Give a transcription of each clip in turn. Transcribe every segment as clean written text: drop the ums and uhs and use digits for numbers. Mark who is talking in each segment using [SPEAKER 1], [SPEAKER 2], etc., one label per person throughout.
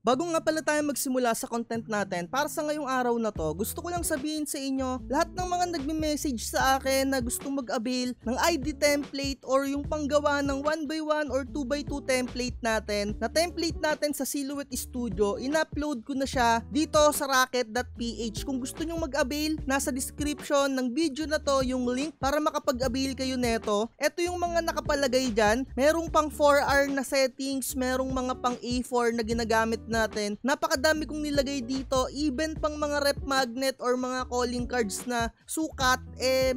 [SPEAKER 1] Bago nga pala tayo magsimula sa content natin, para sa ngayong araw na to, gusto ko lang sabihin sa inyo, lahat ng mga nagme-message sa akin na gustong mag-avail ng ID template or yung panggawa ng 1x1 or 2x2 template natin, na template natin sa Silhouette Studio, in-upload ko na siya dito sa rocket.ph. Kung gusto nyong mag-avail, nasa description ng video na to yung link para makapag-avail kayo neto. Ito yung mga nakapalagay dyan, merong pang 4R na settings, merong mga pang A4 na ginagamit natin. Napakadami kong nilagay dito, even pang mga rep magnet or mga calling cards na sukat,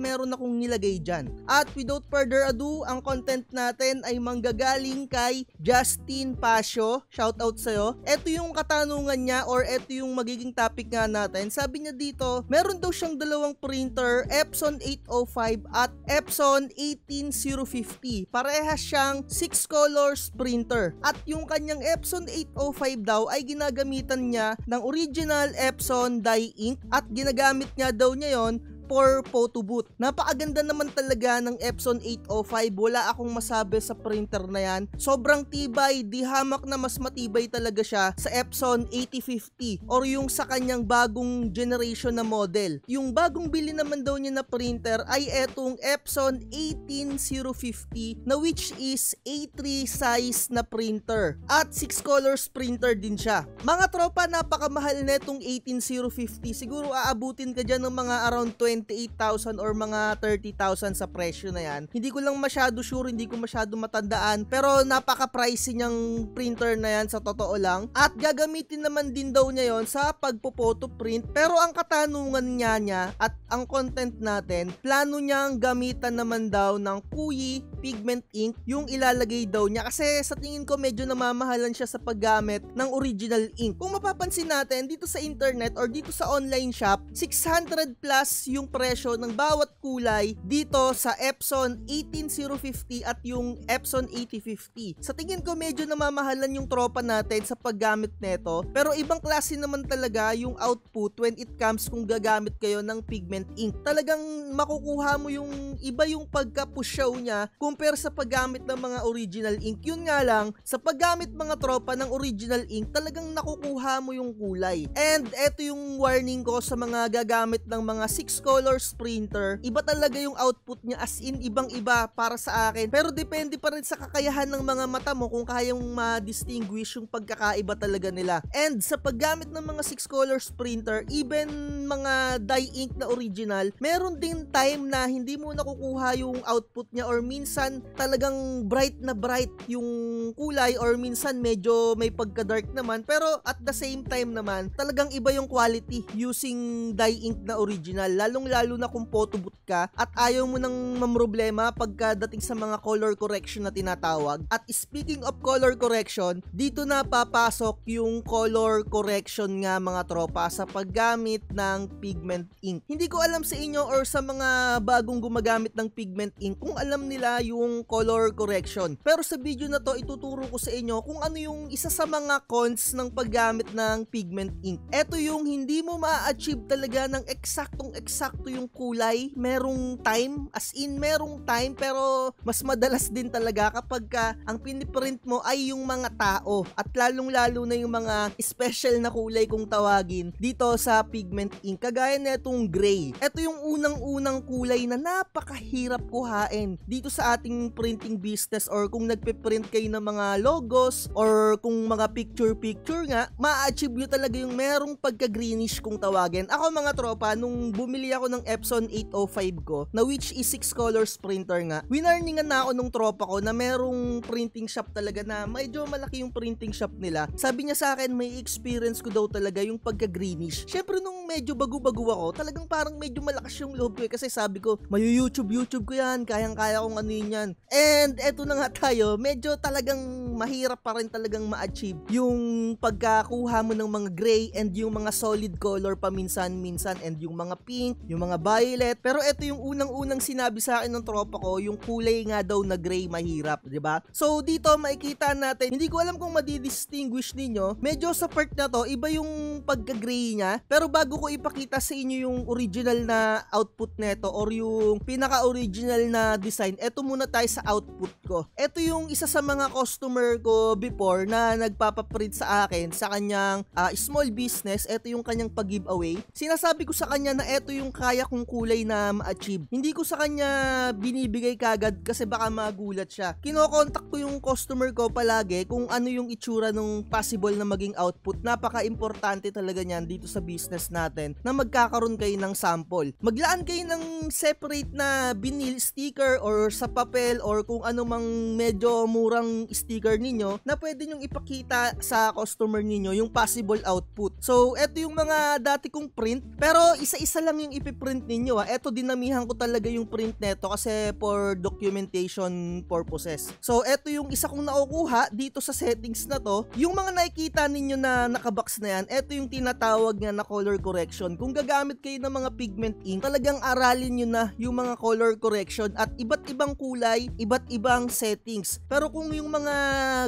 [SPEAKER 1] meron akong nilagay dyan. At without further ado, ang content natin ay manggagaling kay Justin Pasio. Shoutout sa'yo. Ito yung katanungan niya or ito yung magiging topic nga natin. Sabi niya dito, meron daw siyang dalawang printer, Epson 805 at Epson 18050. Parehas siyang 6 colors printer. At yung kanyang Epson 805 daw ay ginagamitan niya ng original Epson dye ink at ginagamit niya daw niya yon for photo booth. Napakaganda naman talaga ng Epson 805. Wala akong masabi sa printer na yan. Sobrang tibay, di hamak na mas matibay talaga siya sa Epson 8050 or yung sa kanyang bagong generation na model. Yung bagong bili naman daw niya na printer ay etong Epson 18050 na which is A3 size na printer at 6 colors printer din siya. Mga tropa, napakamahal netong 18050. Siguro aabutin ka dyan ng mga around 28,000 or mga 30,000 sa presyo na yan. Hindi ko lang masyado sure, hindi ko masyado matandaan, pero napaka-pricey niyang printer na yan sa totoo lang. At gagamitin naman din daw niya yon sa pagpo-photo print. Pero ang katanungan niya at ang content natin, plano niyang gamitan naman daw ng Kuyi pigment ink yung ilalagay daw niya, kasi sa tingin ko medyo namamahalan siya sa paggamit ng original ink. Kung mapapansin natin dito sa internet or dito sa online shop, 600 plus yung presyo ng bawat kulay dito sa Epson 18050 at yung Epson 8050. Sa tingin ko medyo namamahalan yung tropa natin sa paggamit neto, pero ibang klase naman talaga yung output when it comes kung gagamit kayo ng pigment ink. Talagang makukuha mo yung iba yung pagka-pushaw niya compare sa paggamit ng mga original ink. Yun nga lang, sa paggamit mga tropa ng original ink, talagang nakukuha mo yung kulay. And eto yung warning ko sa mga gagamit ng mga 6 colors printer, iba talaga yung output niya, as in ibang-iba para sa akin. Pero depende pa rin sa kakayahan ng mga mata mo kung kayang ma-distinguish yung pagkakaiba talaga nila. And sa paggamit ng mga 6 colors printer, even mga dye ink na original, meron din time na hindi mo nakukuha yung output niya or minsan talagang bright na bright yung kulay or minsan medyo may pagka-dark naman, pero at the same time naman, talagang iba yung quality using dye ink na original. Lalong-lalo na kung photo booth ka at ayaw mo nang mamroblema pagkadating sa mga color correction na tinatawag. At speaking of color correction, dito na papasok yung color correction nga mga tropa sa paggamit ng pigment ink. Hindi ko alam sa inyo or sa mga bagong gumagamit ng pigment ink kung alam nila yung color correction. Pero sa video na to, ituturo ko sa inyo kung ano yung isa sa mga cons ng paggamit ng pigment ink. Ito yung hindi mo ma-achieve talaga ng eksakto yung kulay. Merong time, as in merong time, pero mas madalas din talaga kapag ang piniprint mo ay yung mga tao at lalong-lalo na yung mga special na kulay kung tawagin dito sa pigment ink. Kagaya na itong gray. Ito yung unang-unang kulay na napakahirap kuhain dito sa ating printing business or kung nagpiprint kayo ng mga logos or kung mga picture nga, ma-achieve nyo talaga yung merong pagka-greenish kung tawagin. Ako mga tropa, nung bumili ako ng Epson 805 ko, na which is 6 colors printer nga, winarningan na ako nung tropa ko na merong printing shop talaga na medyo malaki yung printing shop nila. Sabi niya sa akin, may experience ko daw talaga yung pagka-greenish. Syempre nung medyo bago-bago ako, talagang parang medyo malakas yung loob ko kasi sabi ko, YouTube ko yan, kayang-kaya kong ano yan. And eto na nga tayo, medyo talagang mahirap pa rin talagang ma-achieve yung pagkakuha mo ng mga gray and yung mga solid color paminsan-minsan and yung mga pink, yung mga violet. Pero ito yung unang-unang sinabi sa akin ng tropa ko, yung kulay nga daw na gray mahirap, di ba? So dito makikita natin, hindi ko alam kung madi-distinguish ninyo, medyo sa part na to, iba yung pagka-gray niya. Pero bago ko ipakita sa inyo yung original na output neto or yung pinaka-original na design, eto muna muna tayo sa output ko. Ito yung isa sa mga customer ko before na nagpapaprint sa akin sa kanyang small business. Ito yung kanyang pag-giveaway. Sinasabi ko sa kanya na ito yung kaya kong kulay na ma-achieve. Hindi ko sa kanya binibigay kagad kasi baka magulat siya. Kinokontak ko yung customer ko palagi kung ano yung itsura ng possible na maging output. Napaka-importante talaga niyan dito sa business natin na magkakaroon kayo ng sample. Maglaan kayo ng separate na vinyl sticker or sa papel or kung ano mang medyo murang sticker ninyo na pwede nyong ipakita sa customer ninyo yung possible output. So, eto yung mga dati kong print pero isa-isa lang yung ipiprint ninyo. Eto dinamihan ko talaga yung print neto kasi for documentation purposes. So, eto yung isa kong nakukuha dito sa settings na to. Yung mga nakikita ninyo na nakabox na yan, eto yung tinatawag nga na color correction. Kung gagamit kayo ng mga pigment ink, talagang aralin nyo na yung mga color correction at iba't ibang kulay, iba't ibang settings. Pero kung yung mga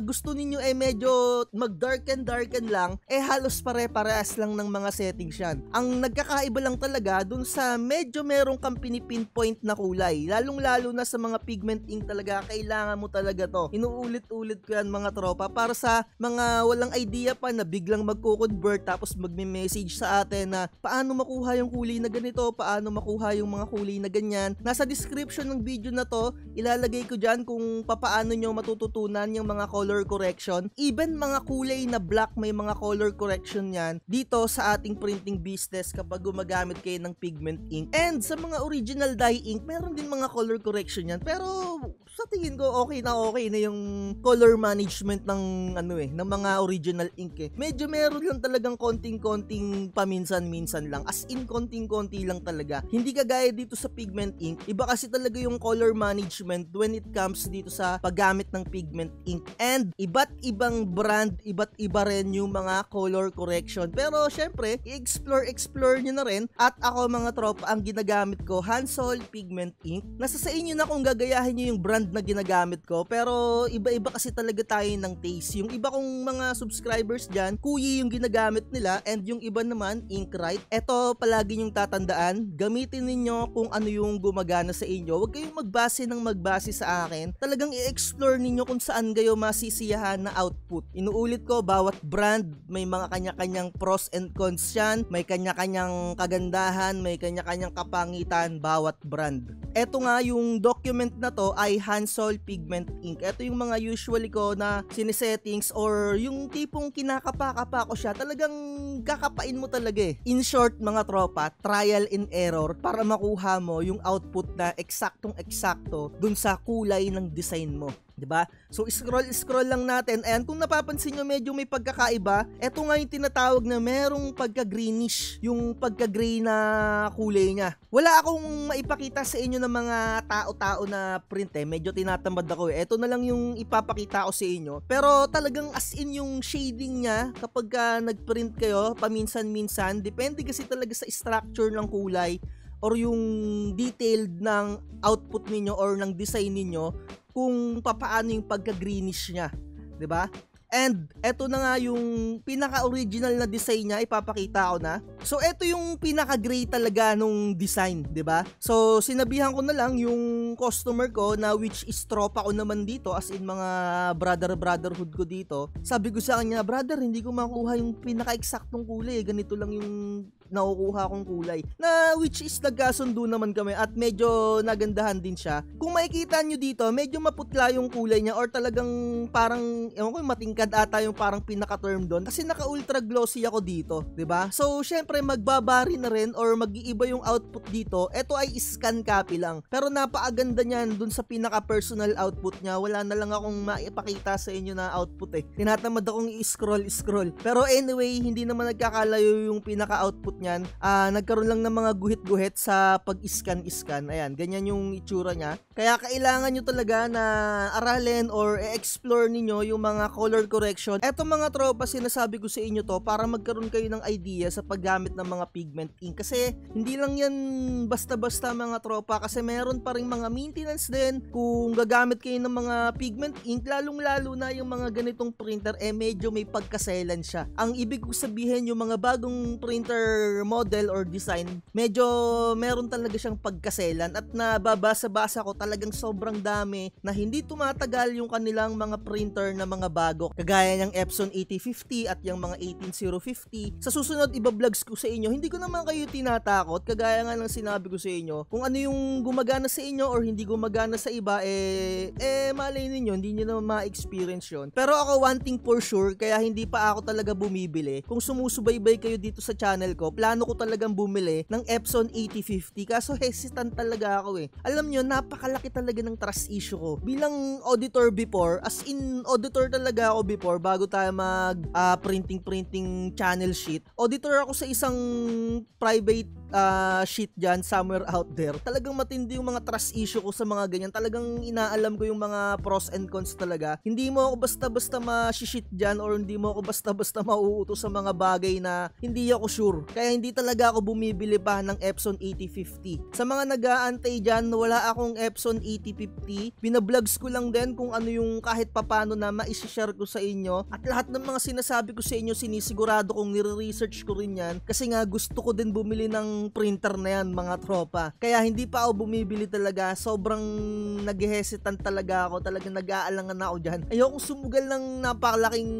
[SPEAKER 1] gusto ninyo medyo mag-darken lang, halos pare-parehas lang ng mga settings yan. Ang nagkakaiba lang talaga dun sa medyo merong kang pinipinpoint na kulay. Lalong-lalo na sa mga pigment ink talaga, kailangan mo talaga to. Inuulit-ulit ko yan mga tropa para sa mga walang idea pa na biglang magko-convert tapos magme-message sa atin na paano makuha yung kulay na ganito, paano makuha yung mga kulay na ganyan. Nasa description ng video na to, ilalagay ko dyan kung paano nyo matututunan yung mga color correction. Even mga kulay na black, may mga color correction yan dito sa ating printing business kapag gumagamit kayo ng pigment ink. And sa mga original dye ink, meron din mga color correction yan. Pero sa tingin ko okay na yung color management ng ng mga original ink. Medyo meron lang talagang konting-konting paminsan-minsan lang. As in konting-konti lang talaga. Hindi kagaya dito sa pigment ink. Iba kasi talaga yung color management when it comes dito sa paggamit ng pigment ink. And iba't ibang brand, iba't iba rin yung mga color correction. Pero syempre, i-explore nyo na rin. At ako mga tropa, ang ginagamit ko, Hansol Pigment Ink. Nasa sa inyo na kung gagayahin nyo yung brand na ginagamit ko. Pero iba-iba kasi talaga tayo ng taste. Yung iba kong mga subscribers dyan, Kuyi yung ginagamit nila. And yung iba naman, Inkrite. Eto palagi nyong tatandaan, gamitin ninyo kung ano yung gumagana sa inyo. Huwag kayong magbase sa akin. Talagang i-explore ninyo kung saan kayo masisiyahan na output. Inuulit ko, bawat brand may mga kanya-kanyang pros and cons yan. May kanya-kanyang kagandahan, may kanya-kanyang kapangitan bawat brand. Eto nga yung document na to ay Hansol Pigment Ink. Eto yung mga usually ko na sinisettings or yung tipong kinakapa-kapa ko siya. Talagang kakapain mo talaga eh. In short mga tropa, trial and error para makuha mo yung output na eksaktong-eksakto dun sa kulay ng design mo. 'Di ba? So scroll lang natin. And kung napapansin nyo medyo may pagkakaiba, eto nga yung tinatawag na merong pagka-greenish, yung pagka-gray na kulay niya. Wala akong maipakita sa inyo ng mga tao-tao na print medyo tinatamad ako Eto na lang yung ipapakita ko sa inyo. Pero talagang as in yung shading niya kapag nag-print kayo paminsan-minsan, depende kasi talaga sa structure ng kulay or yung detailed ng output ninyo or ng design ninyo kung papaano yung pagka-greenish niya, 'di ba? And eto na nga yung pinaka-original na design niya, ipapakita ko na. So eto yung pinaka-gray talaga nung design, 'di ba? So sinabihan ko na lang yung customer ko na which is tropa ko naman dito as in mga brotherhood ko dito. Sabi ko sa kanya, brother, hindi ko makuha yung pinaka-eksaktong kulay, ganito lang yung nakukuha kong kulay. Na which is nagkasundo naman kami at medyo nagandahan din siya. Kung makikita nyo dito, medyo maputla yung kulay niya or talagang parang, ewan ko, matingkad ata yung parang pinaka-term doon. Kasi naka-ultra glossy ako dito, 'di ba? So, syempre magbabari na rin or mag-iiba yung output dito. Ito ay scan copy lang. Pero napakaganda niyan dun sa pinaka-personal output niya. Wala na lang akong maipakita sa inyo na output Tinatamad akong i-scroll. Pero anyway, hindi naman nagkakalayo yung pinaka-output niyan. Nagkaroon lang ng mga guhit-guhit sa pag-scan. Ayan, ganyan yung itsura niya. Kaya kailangan nyo talaga na aralin or explore ninyo yung mga color correction. Eto mga tropa, sinasabi ko sa inyo to para magkaroon kayo ng idea sa paggamit gumagamit ng mga pigment ink. Kasi hindi lang yan basta-basta mga tropa, kasi meron pa rin mga maintenance din kung gagamit kayo ng mga pigment ink, lalong-lalo na yung mga ganitong printer medyo may pagkaselan siya. Ang ibig ko sabihin, yung mga bagong printer model or design, medyo meron talaga siyang pagkaselan, at nababasa-basa ko talagang sobrang dami na hindi tumatagal yung kanilang mga printer na mga bago, kagaya ng Epson 8050 at yung mga 18050. Sa susunod ibablogs ko sa inyo, hindi ko naman kayo tinatakot, kagaya nga ng sinabi ko sa inyo, kung ano yung gumagana sa inyo or hindi gumagana sa iba, malay ninyo, hindi nyo naman ma-experience yun. Pero ako, one thing for sure, kaya hindi pa ako talaga bumibili, kung sumusubaybay kayo dito sa channel ko, plano ko talagang bumili ng Epson 8050, kaso hesitant talaga ako Alam nyo, napakalaki talaga ng trust issue ko. Bilang auditor before, as in auditor talaga ako before, bago tayo mag printing channel sheet, auditor ako sa isang private sheet dyan, somewhere out there. Talagang matindi yung mga trust issue ko sa mga ganyan. Talagang inaalam ko yung mga pros and cons talaga. Hindi mo ako basta-basta ma-shit dyan, or hindi mo ako basta-basta mauuto sa mga bagay na hindi ako sure. Kaya hindi talaga ako bumibili pa ng Epson 8050. Sa mga nag-aantay dyan, wala akong Epson 8050. Binablogs ko lang din kung ano yung kahit papano na ma-share ko sa inyo. At lahat ng mga sinasabi ko sa inyo, sinisigurado kong nire-research ko rin yan. Kasi nga gusto ko din bumili ng printer na yan mga tropa. Kaya hindi pa ako bumibili talaga. Sobrang nag-hesitant talaga ako. Talagang nag-aalangan ako dyan. Ayokong sumugal ng napakalaking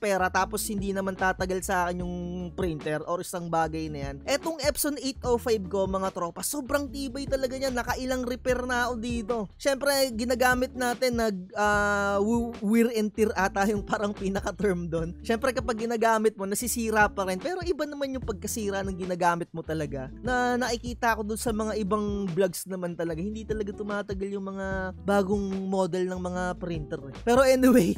[SPEAKER 1] pera tapos hindi naman tatagal sa akin yung printer or isang bagay na yan. Etong Epson 805 ko mga tropa, sobrang tibay talaga niya. Nakailang repair na ako dito. Syempre, ginagamit natin wear and tear ata yung parang pinaka-term doon. Syempre, kapag ginagamit mo, nasisira pa rin. Pero iba naman yung pagkasira ng ginagamit mo talaga. Na nakikita ko doon sa mga ibang vlogs naman talaga. Hindi talaga tumatagal yung mga bagong model ng mga printer. Pero anyway,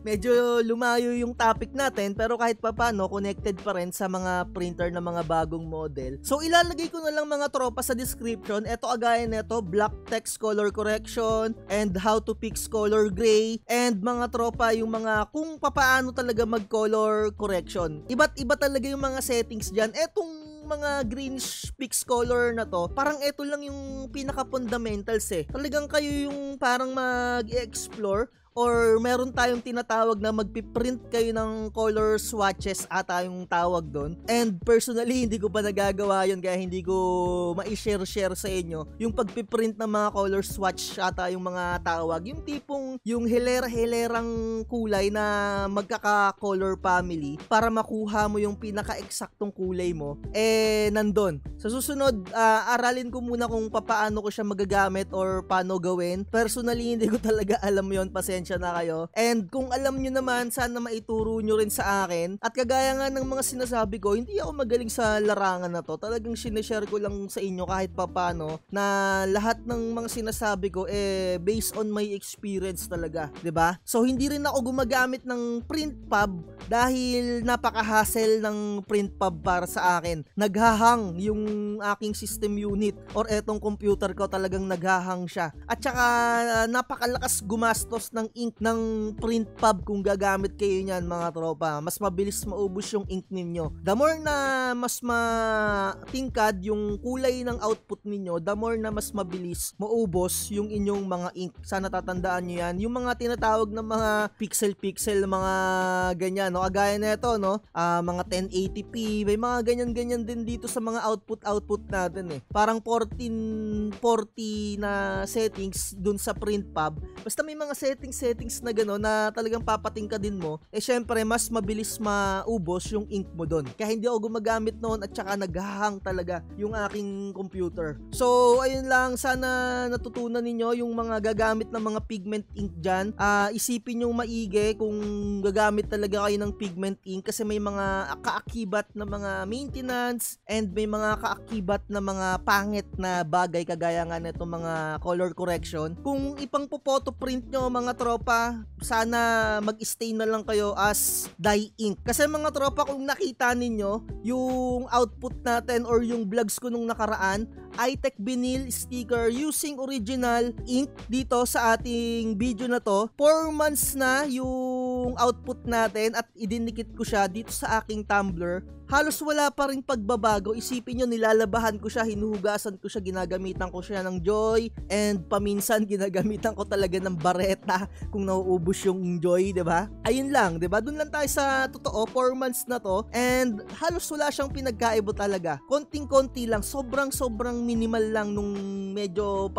[SPEAKER 1] medyo lumayo yung topic natin, pero kahit papano, connected pa rin sa mga printer na mga bagong model. So, ilalagay ko na lang mga tropa sa description. Ito agaya nito, black text color correction, and how to fix color gray, and mga tropa, yung mga kung papaano talaga mag-color correction. Iba't iba talaga yung mga settings dyan. Etong mga greenish fix color na to, parang ito lang yung pinaka-fundamentals Talagang kayo yung parang mag-explore, or meron tayong tinatawag na magpiprint kayo ng color swatches ata yung tawag doon. And personally, hindi ko pa nagagawa yun, kaya hindi ko ma-share sa inyo yung pagpiprint ng mga color swatch ata yung mga tawag. Yung tipong yung hilera-hilerang kulay na magkaka-color family para makuha mo yung pinaka-eksaktong kulay mo, nandun. Sa susunod, aralin ko muna kung paano ko siya magagamit or paano gawin. Personally, hindi ko talaga alam yon, pasensya na kayo. And kung alam nyo naman, sana maituro nyo rin sa akin. At kagaya nga ng mga sinasabi ko, hindi ako magaling sa larangan na to. Talagang sineshare ko lang sa inyo kahit papano na lahat ng mga sinasabi ko based on my experience talaga, 'di ba? So hindi rin ako gumagamit ng print pub dahil napaka-hassle ng print pub para sa akin. Naghahang yung aking system unit or etong computer ko, talagang naghahang siya. At saka napakalakas gumastos ng ink ng print pub kung gagamit kayo niyan mga tropa. Mas mabilis maubos yung ink ninyo. The more na mas matingkad yung kulay ng output ninyo, the more na mas mabilis maubos yung inyong mga ink. Sana tatandaan nyo yan. Yung mga tinatawag na mga pixel, mga ganyan, no? Agaya na ito, no? Mga 1080p, may mga ganyan-ganyan din dito sa mga output natin Parang 1440 na settings dun sa print pub. Basta may mga settings na gano'n na talagang papatingkadin mo, syempre mas mabilis maubos yung ink mo doon. Kaya hindi ako gumagamit noon, at saka naghahang talaga yung aking computer. So ayun lang, sana natutunan ninyo yung mga gagamit ng mga pigment ink dyan. Isipin yung maigi kung gagamit talaga kayo ng pigment ink, kasi may mga kaakibat na mga maintenance and may mga kaakibat na mga pangit na bagay kagaya nga nito mga color correction. Kung ipang photo print nyo mga tropa, sana mag-stay na lang kayo as dye ink. Kasi mga tropa, kung nakita ninyo yung output natin or yung vlogs ko nung nakaraan, iTech vinyl sticker using original ink dito sa ating video na to. 4 months na yung output natin at idinikit ko siya dito sa aking tumbler. halos wala pa rin pagbabago. Isipin nyo, nilalabahan ko siya, hinuhugasan ko siya, ginagamitan ko siya ng Joy, and paminsan ginagamitan ko talaga ng bareta kung nauubos yung Joy, 'di ba? Ayun lang, 'di ba? Doon lang tayo sa totoo, 4 months na to, and halos wala siyang pinagkaiba talaga. Konting-konti lang, sobrang minimal lang nung medyo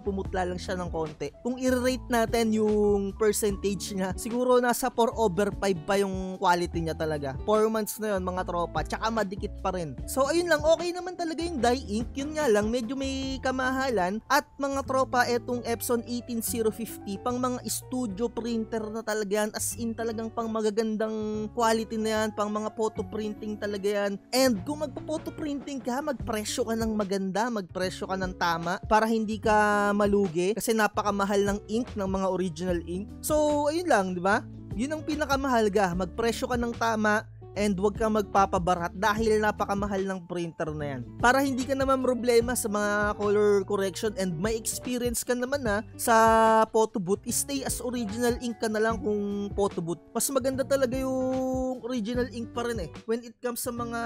[SPEAKER 1] pumutla lang siya ng konti. Kung i-rate natin yung percentage niya, siguro nasa 4/5 pa yung quality niya talaga. 4 months na yun, mga tropa, tsaka madikit pa rin. So ayun lang, okay naman talaga yung dye ink. Yun nga lang, medyo may kamahalan. At mga tropa, etong Epson 18050, pang mga studio printer na talaga yan, as in talagang pang magagandang quality na yan, pang mga photo printing talaga yan. And kung magpo-photo printing ka, magpresyo ka ng maganda, magpresyo ka ng tama para hindi ka malugi kasi napakamahal ng ink, ng mga original ink. So ayun lang, di ba? Yun ang pinakamahalaga, magpresyo ka ng tama and huwag kang magpapabarat dahil napakamahal ng printer na yan. Para hindi ka naman problema sa mga color correction and may experience ka naman na sa photo booth, stay as original ink ka na lang kung photo booth. Mas maganda talaga yung original ink pa rin when it comes sa mga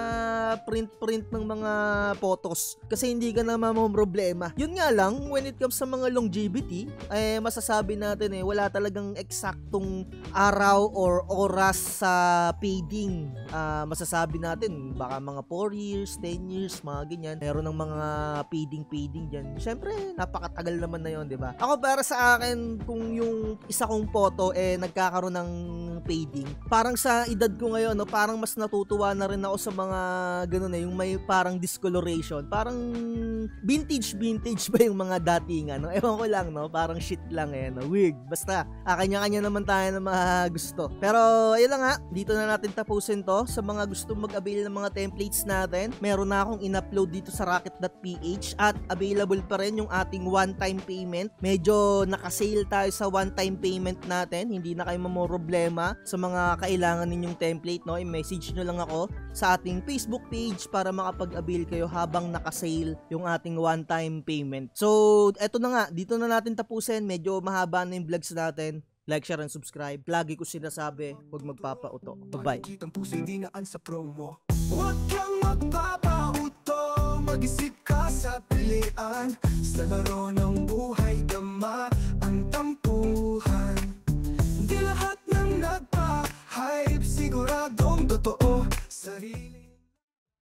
[SPEAKER 1] print ng mga photos kasi hindi ka naman problema. Yun nga lang, when it comes sa mga longevity, masasabi natin wala talagang eksaktong araw or oras sa fading. Masasabi natin baka mga 4 years, 10 years, mga ganyan. Meron ng mga fading dyan. Syempre, napakatagal naman na yon, di ba? Ako, para sa akin, kung yung isa kong photo nagkakaroon ng fading, parang sa edad ko ngayon, parang mas natutuwa na rin ako sa mga ganun yung may parang discoloration. Parang vintage ba yung mga datingan, no? Ewan ko lang, no? Parang shit lang wig. Basta, kanya-kanya naman tayo na mga gusto. Pero, ayun lang dito na natin tapusin to. Sa mga gustong mag-avail ng mga templates natin, meron na akong in-upload dito sa rocket.ph at available pa rin yung ating one-time payment. Medyo nakasale tayo sa one-time payment natin. Hindi na kayo mamoroblema sa mga kailangan ninyong template, no? I-message nyo lang ako sa ating Facebook page para makapag-avail kayo habang nakasale yung ating one-time payment. So, eto na nga. Dito na natin tapusin. Medyo mahaba na yung vlogs natin. Like, share, and subscribe. Lagi ko sinasabi, huwag magpapauto. Bye-bye.
[SPEAKER 2] Kitang puso'y dinaan sa promo. Huwag kang magpapauto, mag-isip ka sa pilian. Sa laro ng buhay, dama ang tampuhan. Di lahat ng nagpa-hype, siguradong totoo. Sarili